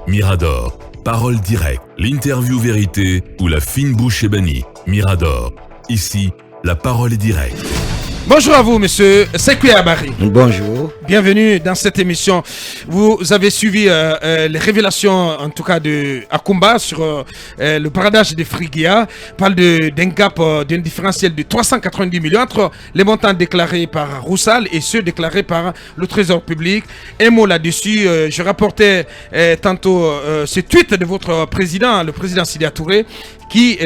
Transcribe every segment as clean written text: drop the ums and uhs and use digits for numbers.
Mirador, parole directe, l'interview vérité ou la fine bouche ébanie. Mirador, ici, la parole est directe. Bonjour à vous, monsieur Sekou Abari. Bonjour. Bienvenue dans cette émission. Vous avez suivi les révélations, en tout cas, de Akumba sur le bradage de Frigia. Parle d'un gap, d'un différentiel de 390 millions entre les montants déclarés par Roussal et ceux déclarés par le Trésor public. Un mot là-dessus. Je rapportais tantôt ce tweet de votre président, le président Sidya Touré, qui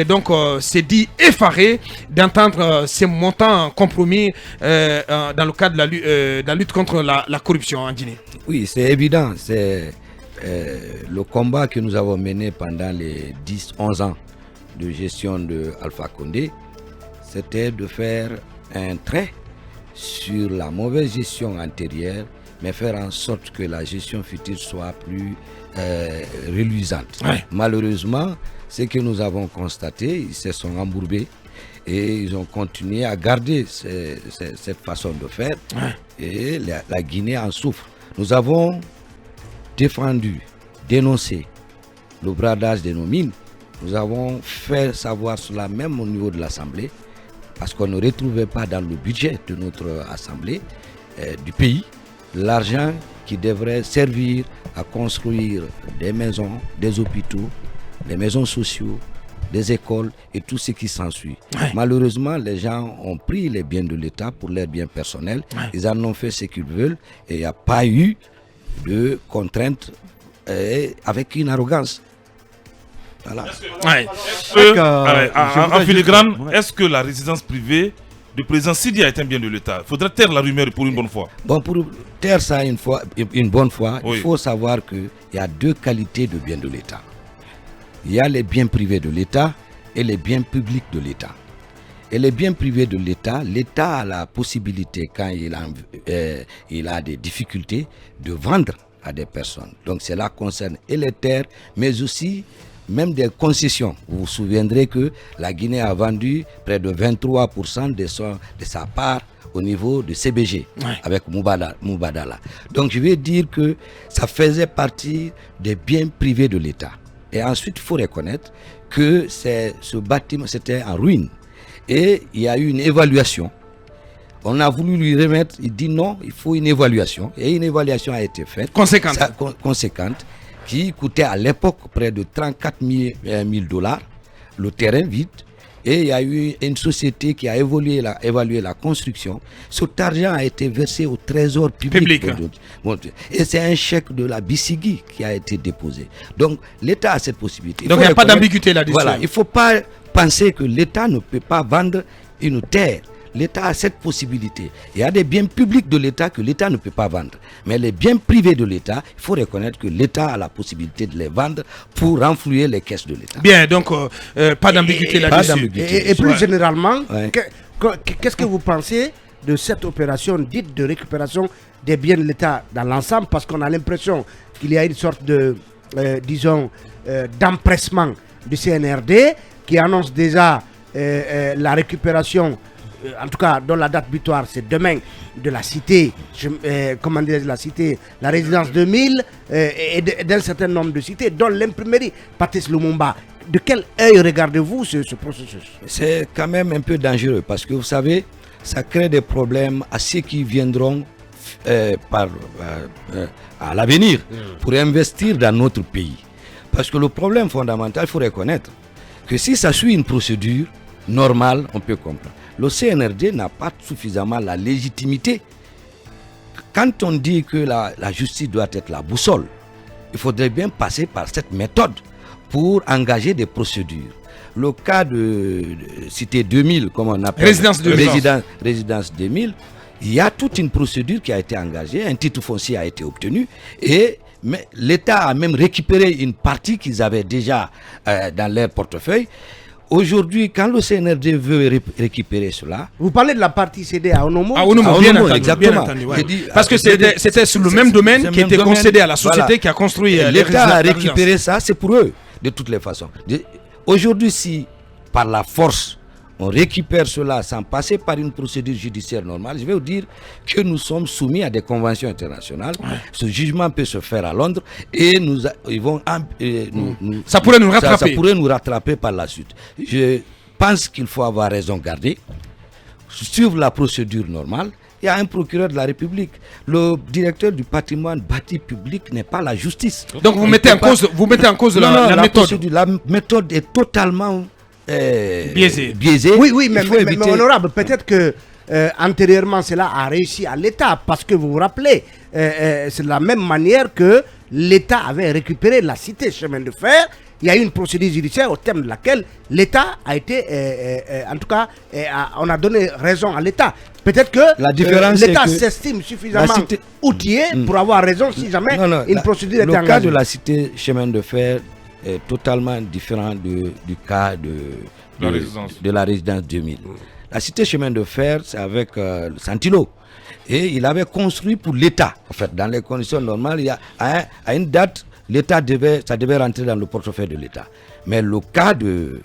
s'est dit effaré d'entendre ces montants compromis dans le cadre de la lutte contre la corruption en Guinée. Oui, c'est évident. C'est le combat que nous avons mené pendant les 10-11 ans de gestion de Alpha Condé. C'était de faire un trait sur la mauvaise gestion antérieure, mais faire en sorte que la gestion future soit plus reluisante. Ouais. Malheureusement, ce que nous avons constaté, ils se sont embourbés et ils ont continué à garder cette façon de faire. Ouais. Et la Guinée en souffre. Nous avons défendu, dénoncé le bradage de nos mines. Nous avons fait savoir cela même au niveau de l'Assemblée, parce qu'on ne retrouvait pas dans le budget de notre Assemblée du pays l'argent qui devrait servir à construire des maisons, des hôpitaux, des maisons sociaux, des écoles et tout ce qui s'ensuit. Ouais. Malheureusement, les gens ont pris les biens de l'État pour leurs biens personnels. Ouais. Ils en ont fait ce qu'ils veulent et il n'y a pas eu de contraintes avec une arrogance. Voilà. En filigrane, est-ce que la résidence privée du président Sidya est un bien de l'État? Il faudrait taire la rumeur pour une bonne fois. Bon, pour taire ça une bonne fois, oui. Il faut savoir qu'il y a deux qualités de biens de l'État. Il y a les biens privés de l'État et les biens publics de l'État. Et les biens privés de l'État, l'État a la possibilité, quand il a des difficultés, de vendre à des personnes. Donc cela concerne et les terres, mais aussi même des concessions. Vous vous souviendrez que la Guinée a vendu près de 23% de sa part au niveau de CBG, ouais, avec Moubadala. Donc je vais dire que ça faisait partie des biens privés de l'État. Et ensuite, il faut reconnaître que ce bâtiment, c'était en ruine. Et il y a eu une évaluation. On a voulu lui remettre, il dit non, il faut une évaluation. Et une évaluation a été faite. Conséquente, qui coûtait à l'époque près de 34 000 $, le terrain vide. Et il y a eu une société qui a évalué la construction. Cet argent a été versé au trésor public. Et c'est un chèque de la Bissigui qui a été déposé. Donc l'État a cette possibilité. Donc il n'y a pas d'ambiguïté là-dessus. Voilà, il ne faut pas penser que l'État ne peut pas vendre une terre. L'État a cette possibilité. Il y a des biens publics de l'État que l'État ne peut pas vendre. Mais les biens privés de l'État, il faut reconnaître que l'État a la possibilité de les vendre pour renflouer les caisses de l'État. Bien, donc pas d'ambiguïté là-dessus. Et plus généralement, qu'est-ce que vous pensez de cette opération dite de récupération des biens de l'État dans l'ensemble? Parce qu'on a l'impression qu'il y a une sorte de, d'empressement du CNRD qui annonce déjà la récupération, en tout cas dont la date butoir c'est demain, de la cité, la résidence 2000 et d'un certain nombre de cités, dont l'imprimerie Patrice Lumumba. De quel œil regardez-vous ce processus? C'est quand même un peu dangereux parce que vous savez, ça crée des problèmes à ceux qui viendront à l'avenir pour investir dans notre pays. Parce que le problème fondamental, il faut reconnaître que si ça suit une procédure normale, on peut comprendre. Le CNRD n'a pas suffisamment la légitimité. Quand on dit que la justice doit être la boussole, il faudrait bien passer par cette méthode pour engager des procédures. Le cas de Cité 2000, comme on appelle Résidence 2000, il y a toute une procédure qui a été engagée, un titre foncier a été obtenu, mais l'État a même récupéré une partie qu'ils avaient déjà dans leur portefeuille. Aujourd'hui, quand le CNRD veut récupérer cela... Vous parlez de la partie cédée à Onomo? À Onomo, bien entendu. Exactement. Bien entendu, ouais. Parce que c'était sur le même domaine qui était concédé à la société qui a construit... L'État a récupéré ça, c'est pour eux, de toutes les façons. Aujourd'hui, si par la force, on récupère cela sans passer par une procédure judiciaire normale, je vais vous dire que nous sommes soumis à des conventions internationales. Ce jugement peut se faire à Londres et ça pourrait nous rattraper. Ça pourrait nous rattraper par la suite. Je pense qu'il faut avoir raison gardée, suivre la procédure normale. Il y a un procureur de la République. Le directeur du patrimoine bâti public n'est pas la justice. Donc vous mettez en cause la méthode. La méthode est totalement biaisée. Oui, mais honorable, peut-être que antérieurement cela a réussi à l'État, parce que vous vous rappelez, c'est de la même manière que l'État avait récupéré la cité chemin de fer. Il y a eu une procédure judiciaire au terme de laquelle l'État a été, en tout cas, on a donné raison à l'État. Peut-être que l'État s'estime suffisamment outillé pour avoir raison si jamais une procédure est engagée. Le cas de la cité chemin de fer est totalement différent du cas de la résidence 2000. La cité chemin de fer, c'est avec Santilo. Et il avait construit pour l'État. En fait, dans les conditions normales, il y a, à une date, ça devait rentrer dans le portefeuille de l'État. Mais le cas de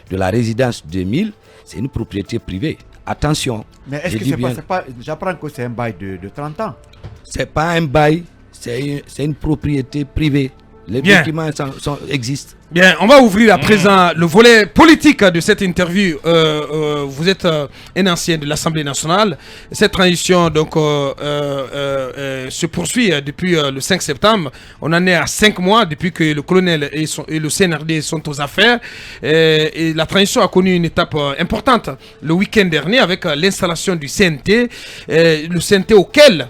la résidence 2000, c'est une propriété privée. Attention. Mais est-ce que c'est pas, j'apprends que c'est un bail de 30 ans. C'est pas un bail, c'est une propriété privée. Les documents existent. Bien, on va ouvrir à présent le volet politique de cette interview. Vous êtes un ancien de l'Assemblée nationale. Cette transition donc se poursuit depuis le 5 septembre. On en est à 5 mois depuis que le colonel et le CNRD sont aux affaires. Et la transition a connu une étape importante le week-end dernier avec l'installation du CNT. Le CNT auquel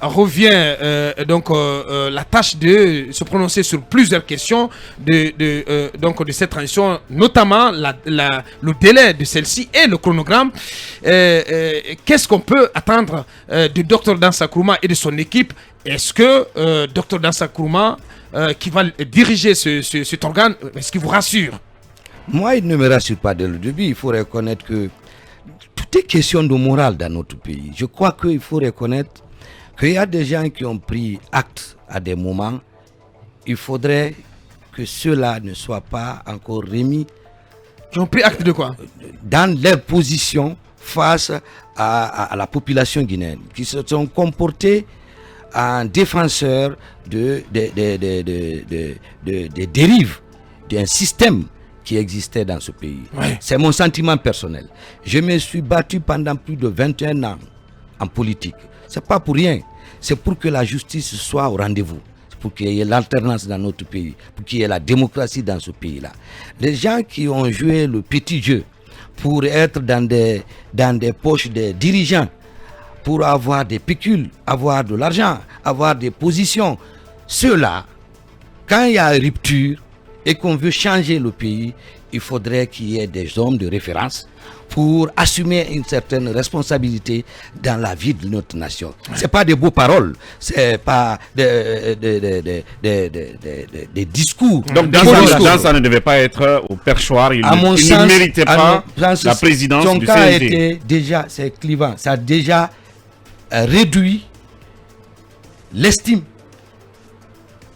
revient donc la tâche de se prononcer sur plusieurs questions de cette transition, notamment le délai de celle-ci et le chronogramme. Qu'est-ce qu'on peut attendre de Dr Dansa Nkrumah et de son équipe? Est-ce que Dr Dansa Nkrumah, qui va diriger cet organe, est-ce qu'il vous rassure? Moi, il ne me rassure pas dès le début. Il faut reconnaître que tout est question de morale dans notre pays. Je crois qu'il faut reconnaître qu'il y a des gens qui ont pris acte à des moments. Il faudrait que ceux-là ne soient pas encore remis. Ils ont pris acte de quoi? Dans leur position face à la population guinéenne, qui se sont comportés en défenseurs des dérives d'un système qui existait dans ce pays. Ouais. C'est mon sentiment personnel. Je me suis battu pendant plus de 21 ans en politique. C'est pas pour rien. C'est pour que la justice soit au rendez-vous. Pour qu'il y ait l'alternance dans notre pays, pour qu'il y ait la démocratie dans ce pays-là. Les gens qui ont joué le petit jeu pour être dans des poches des dirigeants, pour avoir des pécules, avoir de l'argent, avoir des positions, ceux-là, quand il y a rupture et qu'on veut changer le pays, il faudrait qu'il y ait des hommes de référence pour assumer une certaine responsabilité dans la vie de notre nation. C'est pas des beaux paroles, c'est pas des discours. Donc dans ça ne devait pas être au perchoir, il ne méritait pas la présidence son du cas CNT. Était déjà, c'est clivant, ça a déjà réduit l'estime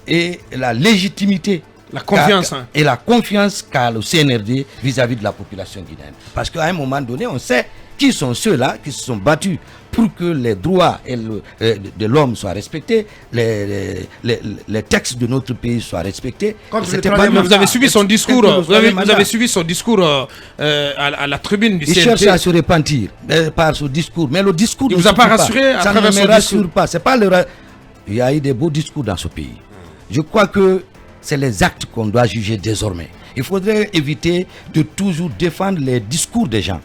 et la légitimité. La confiance. Et la confiance qu'a le CNRD vis-à-vis de la population guinéenne. Parce qu'à un moment donné, on sait qui sont ceux-là qui se sont battus pour que les droits de l'homme soient respectés, les textes de notre pays soient respectés. Vous avez suivi son discours, vous avez suivi son discours à la tribune du CNT. Il cherche à se repentir par ce discours. Mais le discours il ne vous a pas rassuré à travers son discours? Ça ne me rassure pas. C'est pas il y a eu des beaux discours dans ce pays. Je crois que c'est les actes qu'on doit juger désormais. Il faudrait éviter de toujours défendre les discours des gens.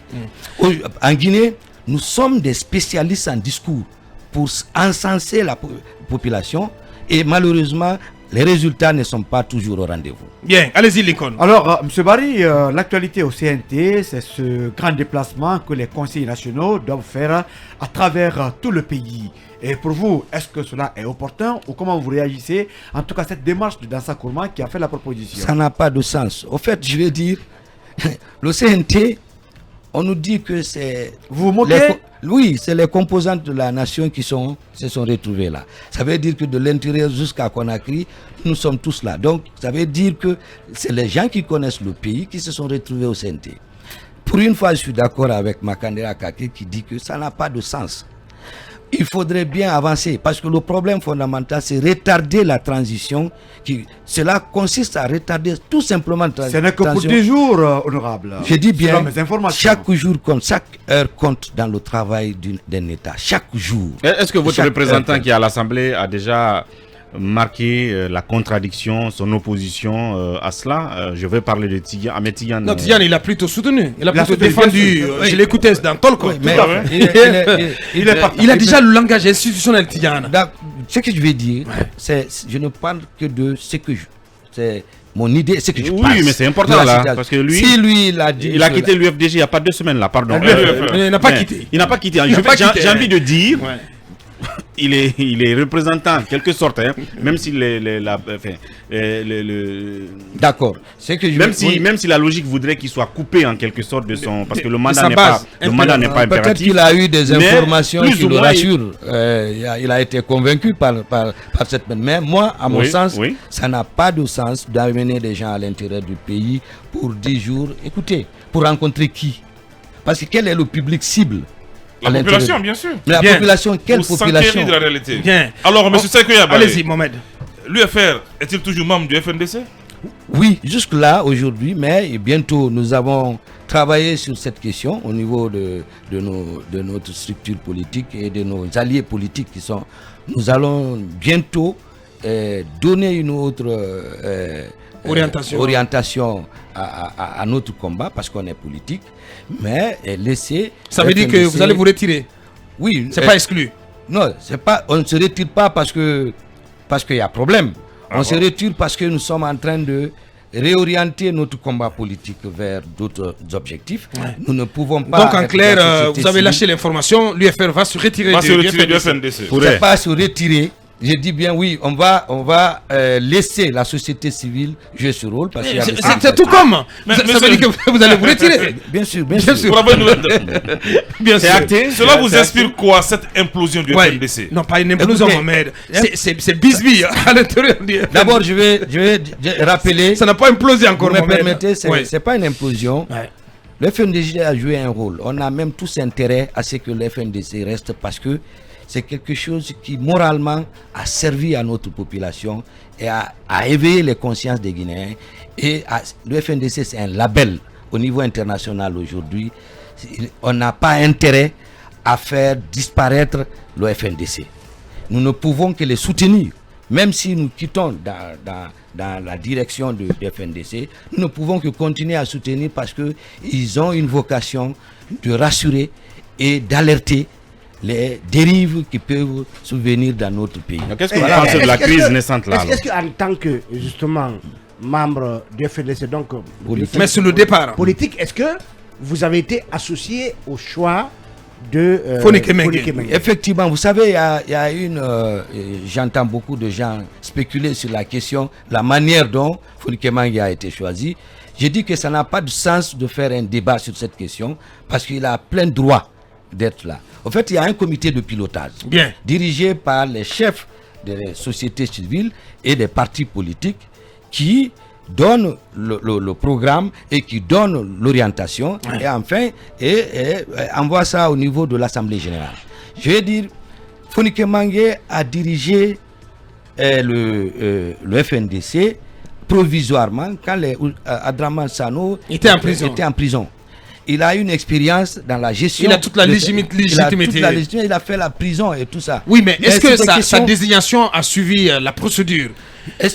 En Guinée, nous sommes des spécialistes en discours pour encenser la population et malheureusement, les résultats ne sont pas toujours au rendez-vous. Bien, allez-y Lincoln. Alors, M. Barry, l'actualité au CNT, c'est ce grand déplacement que les conseillers nationaux doivent faire à travers tout le pays. Et pour vous, est-ce que cela est opportun ou comment vous réagissez? En tout cas, cette démarche de Dansa Nkrumah qui a fait la proposition. Ça n'a pas de sens. Au fait, je vais dire, le CNT, on nous dit que c'est... Vous vous moquez? Oui, c'est les composantes de la nation qui se sont retrouvées là. Ça veut dire que de l'intérieur jusqu'à Conakry, nous sommes tous là. Donc, ça veut dire que c'est les gens qui connaissent le pays qui se sont retrouvés au CNT. Pour une fois, je suis d'accord avec Makandela Kake qui dit que ça n'a pas de sens. Il faudrait bien avancer parce que le problème fondamental, c'est retarder la transition. Cela consiste à retarder tout simplement la transition. Ce n'est que pour 10 jours, honorable. Je dis bien, mes informations. chaque jour compte, chaque heure compte dans le travail d'un État. Chaque jour. Est-ce que votre représentant qui est à l'Assemblée a déjà marqué la contradiction, son opposition à cela? Je vais parler de Tidiane. Mais Tidiane, non, Tidiane, il a plutôt soutenu. Il a plutôt défendu. Je l'écoutais dans Tolko. Oui, mais il a déjà le langage institutionnel, Tidiane. Ce que je vais dire, je ne parle que de ce que c'est mon idée, c'est que je pense. Oui, mais c'est important là, parce que lui, si lui il a dit, il a quitté l'UFDG il n'y a pas 2 semaines là, pardon. Il n'a pas quitté. Il n'a pas quitté. J'ai envie de dire. Il est représentant en quelque sorte, hein, même si d'accord. Même si la logique voudrait qu'il soit coupé en quelque sorte de son, parce que le mandat n'est pas impératif. Peut-être qu'il a eu des informations qui le rassurent. Il a été convaincu par cette. Mais moi, à mon sens, ça n'a pas de sens d'amener des gens à l'intérieur du pays pour 10 jours. Écoutez, pour rencontrer qui? Parce que quel est le public cible? La population, bien sûr. Mais la population, quelle population? De la réalité. Bien. Alors, M. Sekoya, allez-y, Mohamed. L'UFR est-il toujours membre du FNDC? Oui, jusque-là, aujourd'hui, mais bientôt, nous avons travaillé sur cette question au niveau de notre structure politique et de nos alliés politiques qui sont... Nous allons bientôt donner une autre orientation à notre combat parce qu'on est politique. Mais laisser... Ça veut dire que vous allez vous retirer? Oui. C'est pas exclu? Non, on ne se retire pas parce qu'il y a problème. On se retire parce que nous sommes en train de réorienter notre combat politique vers d'autres objectifs. Nous ne pouvons pas... Donc en clair, vous avez lâché l'information, l'UFR va se retirer du FNDC. Il ne faut pas se retirer. Je dis bien oui, on va laisser la société civile jouer ce rôle. C'est tout comme. Ça veut dire que vous allez vous retirer. Bien sûr. Bien sûr. Acté. Cela vous inspire quoi, cette implosion du FNDC? Non, pas une implosion, Mohamed. C'est bisbille à l'intérieur du FNDC. D'abord, je vais rappeler. Ça n'a pas implosé encore, Mohamed. Vous me permettez, c'est pas une implosion. Le FNDC a joué un rôle. On a même tous intérêt à ce que le FNDC reste parce que c'est quelque chose qui moralement a servi à notre population et a éveillé les consciences des Guinéens. Et le FNDC, c'est un label au niveau international aujourd'hui. On n'a pas intérêt à faire disparaître le FNDC. Nous ne pouvons que les soutenir. Même si nous quittons dans la direction du FNDC, nous ne pouvons que continuer à soutenir parce qu'ils ont une vocation de rassurer et d'alerter les dérives qui peuvent survenir dans notre pays. Qu'est-ce que vous pensez de la crise naissante là? Est-ce qu'en tant que, justement, membre du FNDC, donc politique, mais sur le départ politique, est-ce que vous avez été associé au choix de Fonikemenge? Effectivement, vous savez, il y a j'entends beaucoup de gens spéculer sur la question, la manière dont Fonikemenge a été choisi. Je dis que ça n'a pas de sens de faire un débat sur cette question parce qu'il a plein droit d'être là. En fait, il y a un comité de pilotage dirigé par les chefs des sociétés civiles et des partis politiques qui donnent le programme et qui donnent l'orientation et enfin envoie ça au niveau de l'Assemblée générale. Je vais dire, Fonikemenge a dirigé le FNDC provisoirement quand Adraman Sano était en prison. Il a une expérience dans la gestion. Il a toute la légitimité. Il a fait la prison et tout ça. Oui, mais est-ce que sa désignation a suivi la procédure?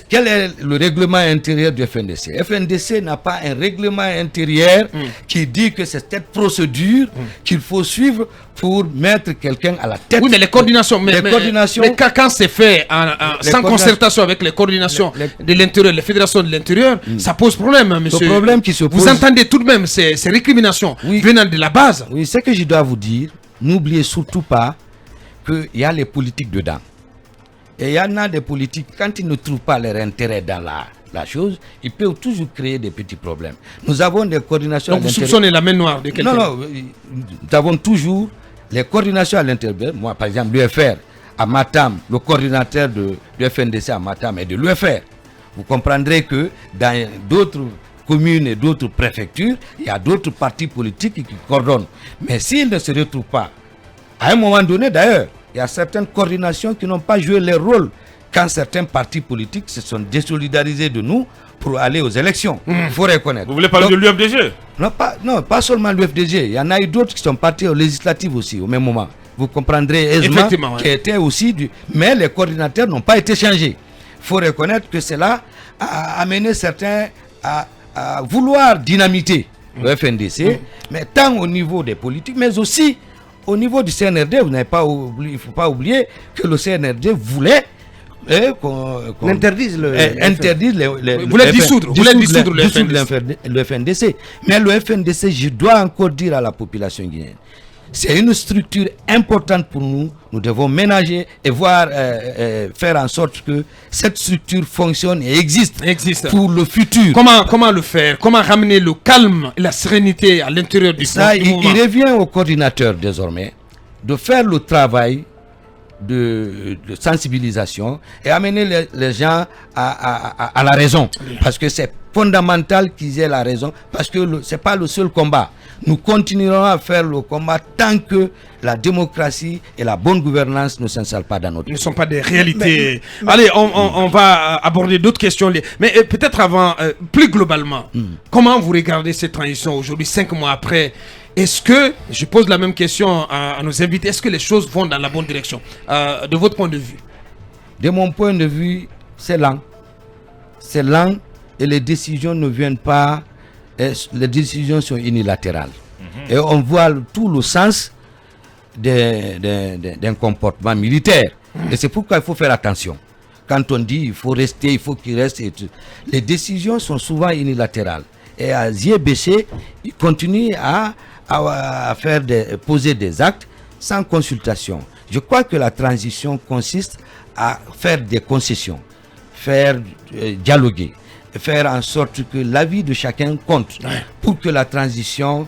Quel est le règlement intérieur du FNDC? FNDC n'a pas un règlement intérieur qui dit que c'est cette procédure qu'il faut suivre pour mettre quelqu'un à la tête. Oui, mais les coordinations. Mais quand c'est fait sans concertation avec les coordinations de l'intérieur, les fédérations de l'intérieur, ça pose problème, monsieur. Le problème qui se pose... Vous entendez tout de même ces récriminations venant de la base. Oui, ce que je dois vous dire, n'oubliez surtout pas qu'il y a les politiques dedans. Et il y en a des politiques, quand ils ne trouvent pas leur intérêt dans la chose, ils peuvent toujours créer des petits problèmes. Nous avons des coordinations... Donc vous soupçonnez la main noire de quelqu'un? Non, nous avons toujours les coordinations à l'intérieur. Moi, par exemple, l'UFR à Matam, le coordinateur du FNDC à Matam est de l'UFR. Vous comprendrez que dans d'autres communes et d'autres préfectures, il y a d'autres partis politiques qui coordonnent. Mais s'ils ne se retrouvent pas, à un moment donné d'ailleurs, il y a certaines coordinations qui n'ont pas joué leur rôle quand certains partis politiques se sont désolidarisés de nous pour aller aux élections. Il faut reconnaître. Vous voulez parler de l'UFDG? Non, pas seulement l'UFDG. Il y en a eu d'autres qui sont partis aux législatives aussi au même moment. Vous comprendrez aisément qui étaient aussi mais les coordinateurs n'ont pas été changés. Il faut reconnaître que cela a amené certains à vouloir dynamiter le FNDC, mais tant au niveau des politiques, mais aussi au niveau du CNRD. Il ne faut pas oublier que le CNRD voulait qu'on interdise le dissoudre le FNDC. Mais le FNDC, je dois encore dire à la population guinéenne, c'est une structure importante pour nous. Nous devons ménager et voir, faire en sorte que cette structure fonctionne et existe pour le futur. Comment le faire? Comment ramener le calme et la sérénité à l'intérieur du mouvement? Il revient au coordinateur désormais de faire le travail de sensibilisation et amener les gens à la raison. Parce que c'est fondamental qu'ils aient la raison, parce que ce n'est pas le seul combat. Nous continuerons à faire le combat tant que la démocratie et la bonne gouvernance ne s'installent pas dans notre pays. Ne sont pas des réalités. Allez, on va aborder d'autres questions. Mais peut-être avant, plus globalement, comment vous regardez cette transition aujourd'hui, 5 mois après? Est-ce que, je pose la même question à nos invités, est-ce que les choses vont dans la bonne direction, de votre point de vue? De mon point de vue, c'est lent. C'est lent et les décisions ne viennent pas, les décisions sont unilatérales. Et on voit tout le sens d'un comportement militaire. Et c'est pourquoi il faut faire attention. Quand on dit il faut rester, il faut qu'il reste, les décisions sont souvent unilatérales. Et à yeux baissés, ils continuent à poser des actes sans consultation. Je crois que la transition consiste à faire des concessions, faire dialoguer, faire en sorte que l'avis de chacun compte pour que la transition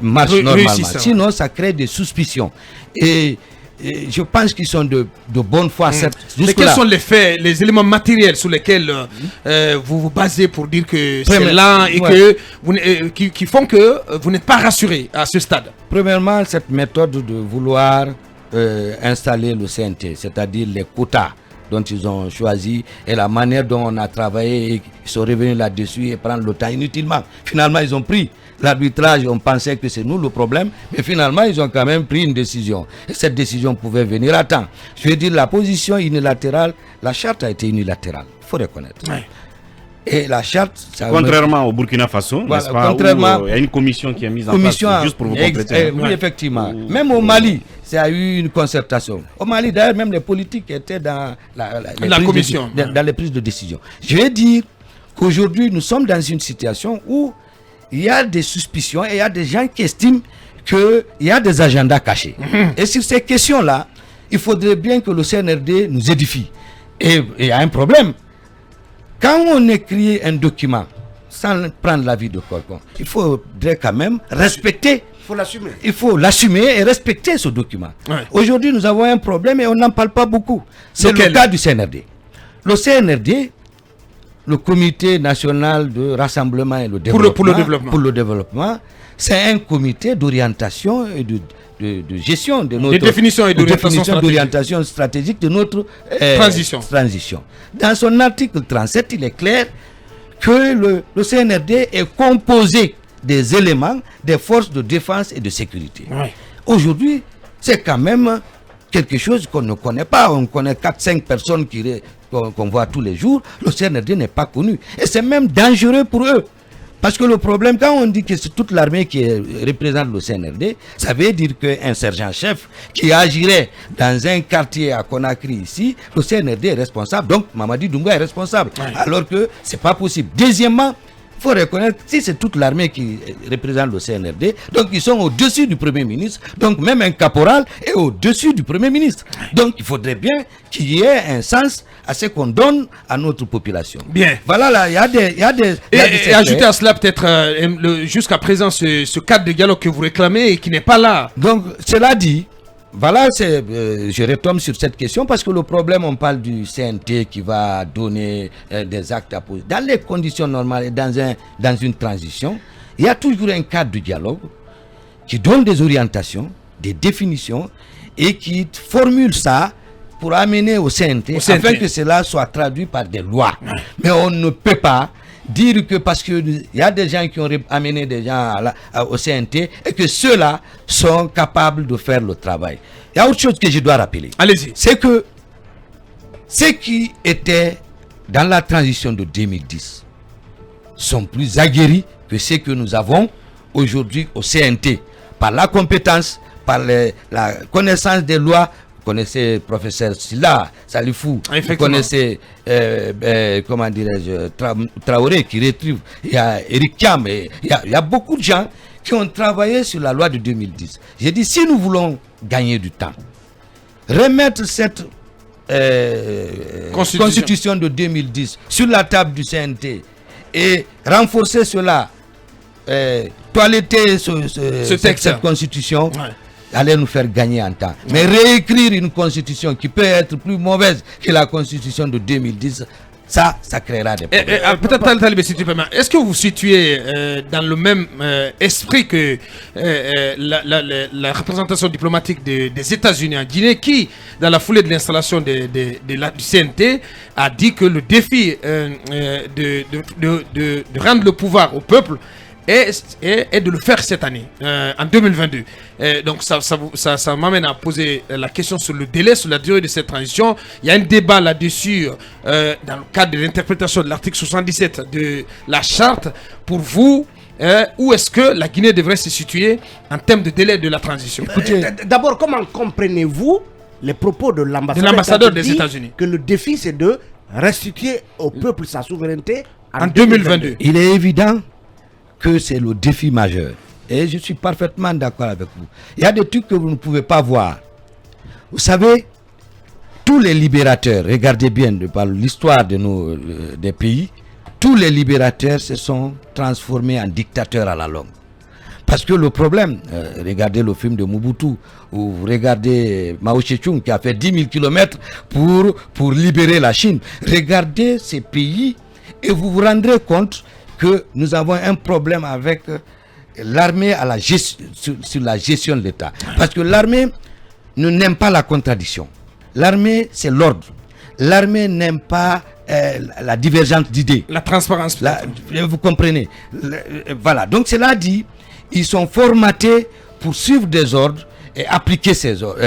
marche normalement. Sinon, ça crée des suspicions. Et je pense qu'ils sont de bonne foi. Mais quels sont les faits, les éléments matériels sur lesquels vous vous basez pour dire que c'est lent et qui font que vous n'êtes pas rassuré à ce stade? Premièrement, cette méthode de vouloir installer le CNT, c'est-à-dire les quotas dont ils ont choisi et la manière dont on a travaillé, ils sont revenus là-dessus et prendre le temps inutilement. Finalement, ils ont pris l'arbitrage, on pensait que c'est nous le problème, mais finalement, ils ont quand même pris une décision. Et cette décision pouvait venir à temps. Je veux dire, la position unilatérale, la charte a été unilatérale, il faut reconnaître. Et la charte... Contrairement au Burkina Faso, voilà, n'est-ce pas, où il y a une commission qui est mise en place, juste pour vous compléter. Oui, effectivement. Même au Mali, ça a eu une concertation. Au Mali, d'ailleurs, même les politiques étaient dans la commission, dans les prises de décision. Je vais dire qu'aujourd'hui, nous sommes dans une situation où il y a des suspicions et il y a des gens qui estiment qu'il y a des agendas cachés. Et sur ces questions-là, il faudrait bien que le CNRD nous édifie. Et il y a un problème. Quand on écrit un document sans prendre l'avis de quelqu'un, il faudrait quand même respecter. Il faut l'assumer et respecter ce document. Aujourd'hui, nous avons un problème et on n'en parle pas beaucoup. C'est le cas du CNRD. Le CNRD, le Comité national de rassemblement et le développement, pour le développement, c'est un comité d'orientation et de gestion de notre définition et d'orientation stratégique de notre transition. Dans son article 37, il est clair que le CNRD est composé des éléments des forces de défense et de sécurité. Aujourd'hui, c'est quand même quelque chose qu'on ne connaît pas. On connaît 4-5 personnes qu'on voit tous les jours. Le CNRD n'est pas connu. Et c'est même dangereux pour eux. Parce que le problème, quand on dit que c'est toute l'armée qui représente le CNRD, ça veut dire qu'un sergent-chef qui agirait dans un quartier à Conakry ici, le CNRD est responsable. Donc, Mamadi Doumbouya est responsable. Alors que ce n'est pas possible. Deuxièmement, il faut reconnaître, si c'est toute l'armée qui représente le CNRD, donc ils sont au-dessus du Premier ministre, donc même un caporal est au-dessus du Premier ministre. Donc il faudrait bien qu'il y ait un sens à ce qu'on donne à notre population. Bien. Voilà, là, il y a des et ajouter à cela peut-être jusqu'à présent ce cadre de dialogue que vous réclamez et qui n'est pas là. Donc, cela dit, Voilà, je retombe sur cette question parce que le problème, on parle du CNT qui va donner des actes à poser. Dans les conditions normales et dans une transition, il y a toujours un cadre de dialogue qui donne des orientations, des définitions et qui formule ça pour amener au CNT, afin que cela soit traduit par des lois. Mais on ne peut pas dire que parce qu'il y a des gens qui ont amené des gens au CNT et que ceux-là sont capables de faire le travail. Il y a autre chose que je dois rappeler. Allez-y. C'est que ceux qui étaient dans la transition de 2010 sont plus aguerris que ceux que nous avons aujourd'hui au CNT. Par la compétence, par la connaissance des lois. Vous connaissez le professeur Silla, Salifou, vous connaissez, comment dirais-je, Traoré qui retrieve, il y a Eric Kiam, il y a beaucoup de gens qui ont travaillé sur la loi de 2010. J'ai dit, si nous voulons gagner du temps, remettre cette constitution de 2010 sur la table du CNT et renforcer cela, toiletter cette constitution, allait nous faire gagner en temps. Mais réécrire une constitution qui peut être plus mauvaise que la constitution de 2010, ça créera des problèmes. Peut-être, Talibé, si tu peux, est-ce que vous vous situez dans le même esprit que la représentation diplomatique des États-Unis en Guinée, qui, dans la foulée de l'installation du CNT, a dit que le défi de rendre le pouvoir au peuple et de le faire cette année, en 2022. Donc ça m'amène à poser la question sur le délai, sur la durée de cette transition. Il y a un débat là-dessus dans le cadre de l'interprétation de l'article 77 de la charte. Pour vous, où est-ce que la Guinée devrait se situer en termes de délai de la transition? D'abord, comment comprenez-vous les propos de l'ambassadeur des États-Unis que le défi, c'est de restituer au peuple sa souveraineté en 2022? Il est évident que c'est le défi majeur. Et je suis parfaitement d'accord avec vous. Il y a des trucs que vous ne pouvez pas voir. Vous savez, tous les libérateurs, regardez bien par l'histoire des pays, tous les libérateurs se sont transformés en dictateurs à la longue. Parce que le problème, regardez le film de Mobutu, ou regardez Mao Tse-tung qui a fait 10 000 km pour libérer la Chine. Regardez ces pays et vous vous rendrez compte que nous avons un problème avec l'armée sur la gestion de l'État. Parce que l'armée n'aime pas la contradiction. L'armée, c'est l'ordre. L'armée n'aime pas la divergence d'idées. La transparence. Vous comprenez. Voilà. Donc cela dit, ils sont formatés pour suivre des ordres et appliquer ces ordres.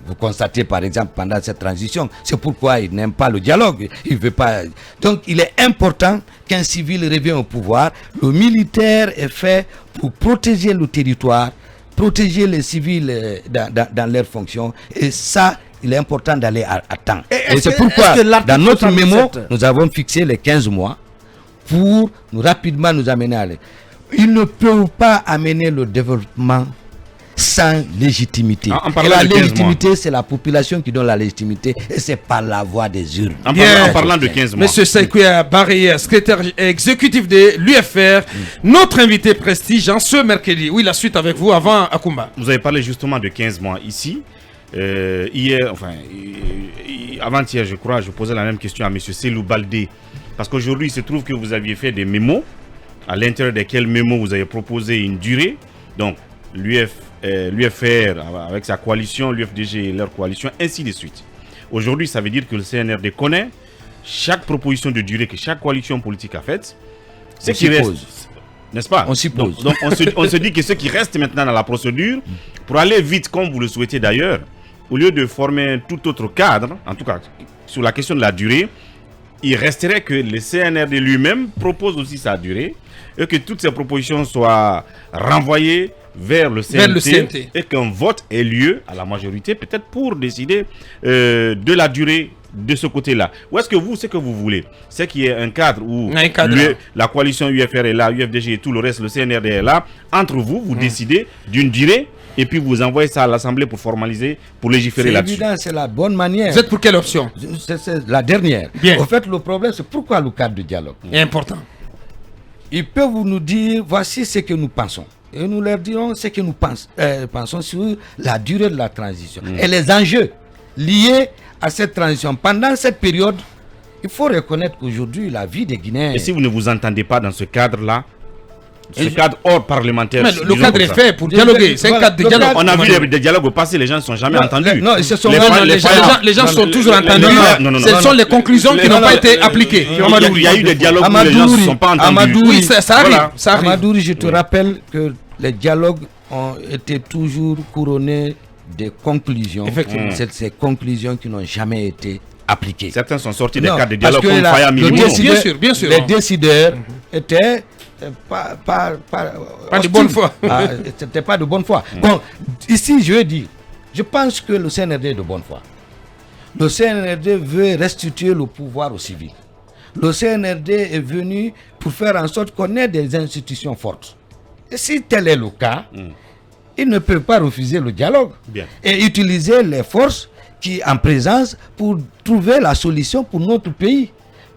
Vous constatez par exemple pendant cette transition, c'est pourquoi ils n'aiment pas le dialogue. Il veut pas. Donc il est important qu'un civil revienne au pouvoir. Le militaire est fait pour protéger le territoire, protéger les civils dans leurs fonctions. Et ça, il est important d'aller à temps. Et c'est pourquoi dans notre mémo, nous avons fixé les 15 mois pour rapidement nous amener à aller. Ils ne peuvent pas amener le développement sans légitimité. Et la légitimité, c'est la population qui donne la légitimité et c'est par la voie des urnes. En parlant de 15 mois. Monsieur Saïkouya Barrière, secrétaire exécutif de l'UFR, notre invité prestige en ce mercredi. Oui, la suite avec vous avant Akumba. Vous avez parlé justement de 15 mois ici. Avant-hier, je crois, je posais la même question à monsieur Selou Baldé. Parce qu'aujourd'hui, il se trouve que vous aviez fait des mémos, à l'intérieur desquels mémos vous avez proposé une durée. Donc, l'UFR avec sa coalition, l'UFDG et leur coalition, ainsi de suite. Aujourd'hui, ça veut dire que le CNRD connaît chaque proposition de durée que chaque coalition politique a faite. Ce qui reste, n'est-ce pas? On s'y pose. Donc on se dit que ce qui reste maintenant dans la procédure, pour aller vite comme vous le souhaitez d'ailleurs, au lieu de former un tout autre cadre, en tout cas sur la question de la durée, il resterait que le CNRD lui-même propose aussi sa durée et que toutes ces propositions soient renvoyées vers le CNT et qu'un vote ait lieu à la majorité, peut-être pour décider de la durée de ce côté-là. Ou est-ce que vous, ce que vous voulez, c'est qu'il y ait un cadre où la coalition UFR est là, UFDG et tout le reste, le CNRD est là, entre vous, vous décidez d'une durée et puis vous envoyez ça à l'Assemblée pour formaliser, pour légiférer là-dessus. C'est évident, c'est la bonne manière. Vous êtes pour quelle option? C'est la dernière. Bien. En fait, le problème, c'est pourquoi le cadre de dialogue est important. Ils peuvent nous dire, voici ce que nous pensons. et nous leur dirons ce que nous pensons sur la durée de la transition et les enjeux liés à cette transition. Pendant cette période, il faut reconnaître qu'aujourd'hui, la vie des Guinéens... Et si vous ne vous entendez pas dans ce cadre-là, ce cadre hors parlementaire... Mais le cadre est fait pour dialoguer, c'est un cadre de dialogue. On a vu des dialogues au passé, les gens ne sont jamais entendus. Non, les gens sont toujours entendus. Ce sont les conclusions qui n'ont pas été appliquées. Il y a eu des dialogues où les gens ne se sont pas entendus. Oui, ça arrive. Amadouri, je te rappelle que les dialogues ont été toujours couronnés de conclusions. Effectivement. C'est ces conclusions qui n'ont jamais été appliquées. Certains sont sortis des cadres de dialogue comme Faya Milimo. Bien sûr. Les décideurs étaient pas de bonne foi. C'était pas de bonne foi. Bon, ici, je veux dire, je pense que le CNRD est de bonne foi. Le CNRD veut restituer le pouvoir aux civils. Le CNRD est venu pour faire en sorte qu'on ait des institutions fortes. Et si tel est le cas, ils ne peuvent pas refuser le dialogue et utiliser les forces qui en présence pour trouver la solution pour notre pays.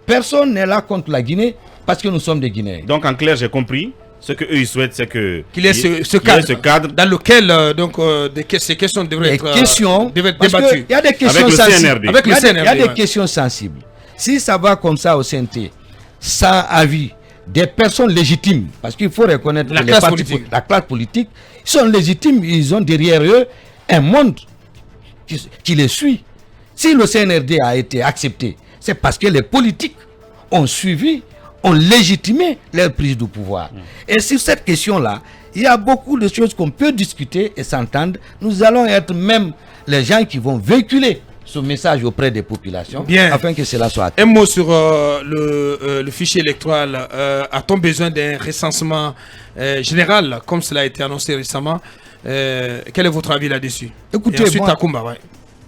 Personne n'est là contre la Guinée parce que nous sommes des Guinéens. Donc en clair, j'ai compris. Ce qu'eux ils souhaitent, c'est qu'il y ait ce cadre dans lequel ces questions devraient être débattues. Il y a des questions sensibles. Il y a des questions sensibles. Si ça va comme ça au CNT, sans avis des personnes légitimes, parce qu'il faut reconnaître que la classe politique, ils sont légitimes, ils ont derrière eux un monde qui les suit. Si le CNRD a été accepté, c'est parce que les politiques ont suivi, ont légitimé leur prise de pouvoir. Et sur cette question-là, il y a beaucoup de choses qu'on peut discuter et s'entendre. Nous allons être même les gens qui vont véhiculer ce message auprès des populations afin que cela soit atteint. Un mot sur le fichier électoral. A-t-on besoin d'un recensement général comme cela a été annoncé récemment? Quel est votre avis là-dessus? Écoutez,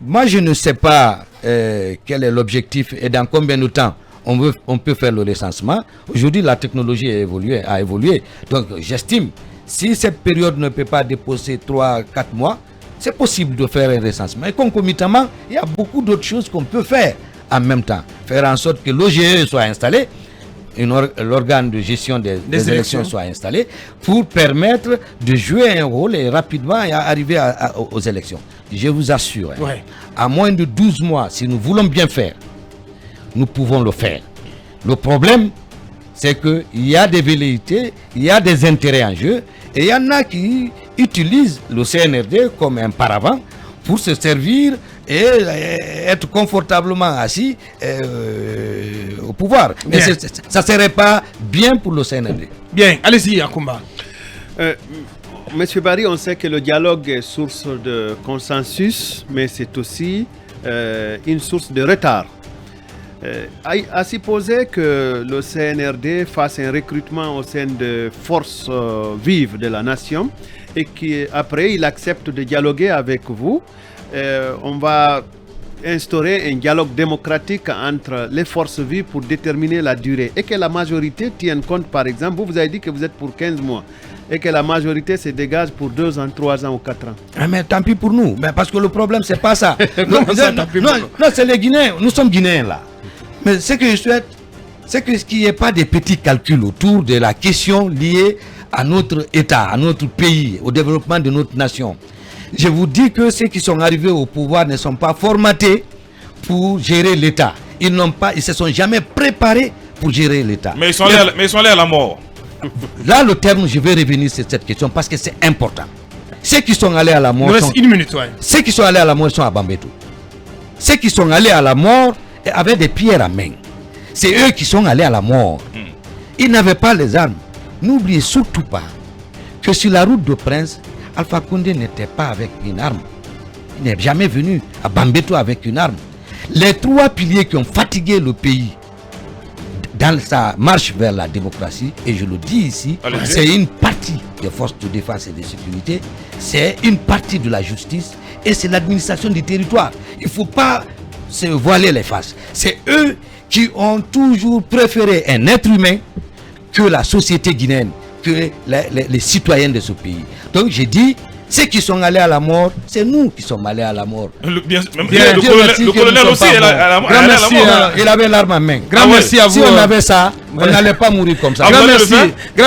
moi je ne sais pas quel est l'objectif et dans combien de temps on peut faire le recensement. Aujourd'hui, la technologie a évolué. Donc, j'estime, si cette période ne peut pas dépasser 3-4 mois, c'est possible de faire un recensement. Et concomitamment, il y a beaucoup d'autres choses qu'on peut faire en même temps. Faire en sorte que l'OGE soit installé, l'organe de gestion des élections soit installé, pour permettre de jouer un rôle et rapidement arriver aux élections. Je vous assure, à moins de 12 mois, si nous voulons bien faire, nous pouvons le faire. Le problème, c'est qu'il y a des velléités, il y a des intérêts en jeu, et il y en a qui utilisent le CNRD comme un paravent pour se servir et être confortablement assis au pouvoir. Mais ça ne serait pas bien pour le CNRD. Bien, allez-y, Akoumba. Monsieur Barry, on sait que le dialogue est source de consensus, mais c'est aussi une source de retard. À supposer que le CNRD fasse un recrutement au sein de forces vives de la nation et qu'après il accepte de dialoguer avec vous, on va instaurer un dialogue démocratique entre les forces vives pour déterminer la durée et que la majorité tienne compte, par exemple, vous avez dit que vous êtes pour 15 mois et que la majorité se dégage pour 2 ans, 3 ans ou 4 ans. Ah mais tant pis pour nous, mais parce que le problème c'est pas ça. non, c'est les Guinéens, nous sommes Guinéens là. Mais ce que je souhaite, c'est qu'il n'y ait pas de petits calculs autour de la question liée à notre État, à notre pays, au développement de notre nation. Je vous dis que ceux qui sont arrivés au pouvoir ne sont pas formatés pour gérer l'État. Ils ne se sont jamais préparés pour gérer l'État. Mais ils sont allés à la mort. Là, le terme, je vais revenir sur cette question parce que c'est important. Ceux qui sont allés à la mort. Ceux qui sont allés à la mort sont à Bambeto. Ceux qui sont allés à la mort avaient des pierres à main. C'est eux qui sont allés à la mort. Ils n'avaient pas les armes. N'oubliez surtout pas que sur la route de Prince, Alpha Condé n'était pas avec une arme. Il n'est jamais venu à Bambeto avec une arme. Les 3 piliers qui ont fatigué le pays dans sa marche vers la démocratie, et je le dis ici, c'est une partie des forces de défense et de sécurité, c'est une partie de la justice et c'est l'administration du territoire. Il ne faut pas se voiler les faces. C'est eux qui ont toujours préféré un être humain que la société guinéenne, que les citoyens de ce pays. Donc j'ai dit, ceux qui sont allés à la mort, c'est nous qui sommes allés à la mort. Le colonel aussi est allé à la mort. Il avait l'arme en main. Grand merci à vous. Si on avait ça, On n'allait pas mourir comme ça. Ah, Grand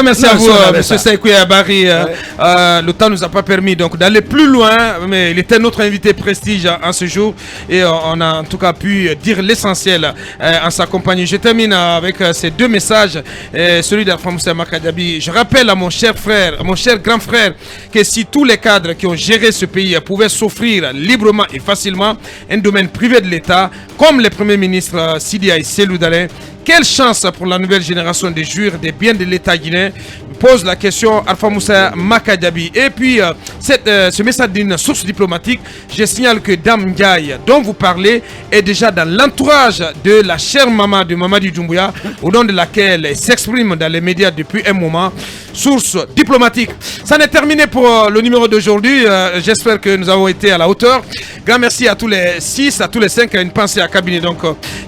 merci Non, à vous, si on avait monsieur ça. Saïkoui Abari. Le temps nous a pas permis donc d'aller plus loin, mais il était notre invité prestige en ce jour et on a en tout cas pu dire l'essentiel en sa compagnie. Je termine avec ces deux messages, celui d'Alpha Moussa Makadabi. Je rappelle à mon cher frère, à mon cher grand frère, que si tous les cadres qui ont géré ce pays pouvaient s'offrir librement et facilement un domaine privé de l'État, comme les premiers ministres Sidia et Selou Dalin, quelle chance pour la nouvelle génération de jouir des biens de l'État guinéen? Pose la question Alpha Moussa Makadabi. Et puis, ce message d'une source diplomatique, je signale que Dame Ndiaye, dont vous parlez, est déjà dans l'entourage de la chère maman de Mamadi Doumbouya, au nom de laquelle elle s'exprime dans les médias depuis un moment. Source diplomatique. Ça n'est terminé pour le numéro d'aujourd'hui. J'espère que nous avons été à la hauteur. Grand merci à tous les 6, à tous les 5. Une pensée à Cabinet donc,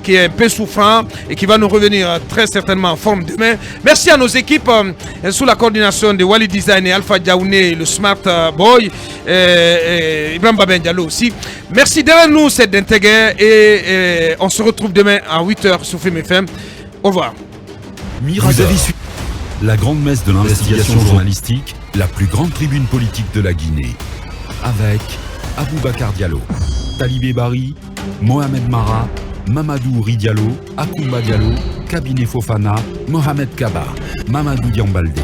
qui est un peu souffrant et qui va nous revenir très certainement en forme demain. Merci à nos équipes sous la coordination de Wally Design et Alpha Diaouné, le Smart Boy, et Ibrahim Baben Diallo aussi. Merci derrière nous, c'est d'intégrer et on se retrouve demain à 8h sur Film FM. Au revoir. Mirador, la grande messe de l'investigation journalistique, la plus grande tribune politique de la Guinée. Avec Aboubacar Diallo, Talibé Bari, Mohamed Mara, Mamadou Ouri Diallo, Akoumba Diallo, Cabinet Fofana, Mohamed Kaba, Mamadou Diambaldé.